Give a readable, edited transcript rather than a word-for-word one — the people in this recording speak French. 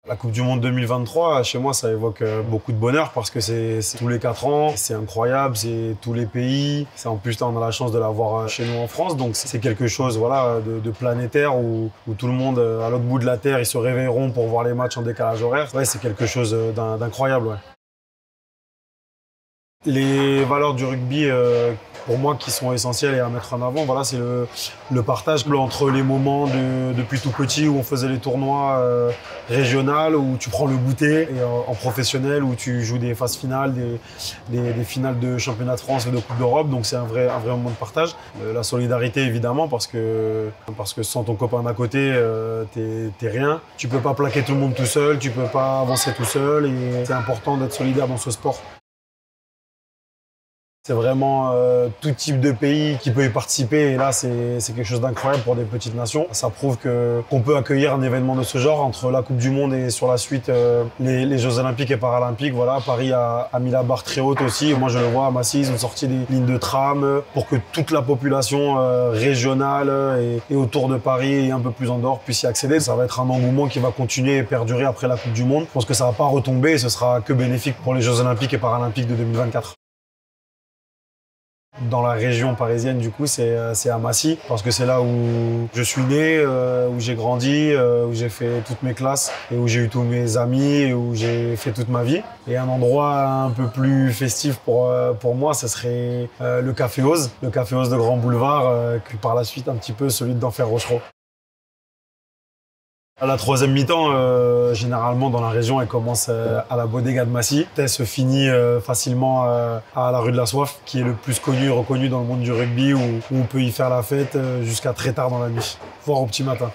La Coupe du Monde 2023, chez moi, ça évoque beaucoup de bonheur parce que c'est tous les 4 ans, c'est incroyable, c'est tous les pays. En plus, là, on a la chance de l'avoir chez nous en France, donc c'est quelque chose voilà, de planétaire où tout le monde, à l'autre bout de la Terre, ils se réveilleront pour voir les matchs en décalage horaire. Ouais, c'est quelque chose d'incroyable. Ouais. Les valeurs du rugby, pour moi, qui sont essentielles et à mettre en avant, voilà, c'est le partage entre les moments depuis tout petit où on faisait les tournois régionaux, où tu prends le goûter, et en professionnel, où tu joues des phases finales, des finales de championnat de France et de Coupe d'Europe. Donc c'est un vrai moment de partage. La solidarité, évidemment, parce que sans ton copain d'à côté, t'es rien. Tu peux pas plaquer tout le monde tout seul, tu peux pas avancer tout seul, et c'est important d'être solidaire dans ce sport. C'est vraiment tout type de pays qui peut y participer, et là c'est quelque chose d'incroyable pour des petites nations. Ça prouve qu'on peut accueillir un événement de ce genre entre la Coupe du Monde et sur la suite les Jeux Olympiques et Paralympiques. Voilà, Paris a mis la barre très haute aussi. Moi je le vois à Massy, ils ont sorti des lignes de tram pour que toute la population régionale et autour de Paris et un peu plus en dehors puisse y accéder. Ça va être un engouement qui va continuer et perdurer après la Coupe du Monde. Je pense que ça va pas retomber et ce sera que bénéfique pour les Jeux Olympiques et Paralympiques de 2024. Dans la région parisienne, du coup, c'est à Massy, parce que c'est là où je suis né, où j'ai grandi, où j'ai fait toutes mes classes, et où j'ai eu tous mes amis, et où j'ai fait toute ma vie. Et un endroit un peu plus festif pour moi, ce serait le Café Oz de Grand Boulevard, puis par la suite un petit peu celui d'Enfer Rochereau. À la troisième mi-temps, généralement dans la région, elle commence à la Bodega de Massy. Elle se finit facilement à la rue de la Soif, qui est le plus connu et reconnu dans le monde du rugby, où on peut y faire la fête jusqu'à très tard dans la nuit, voire au petit matin.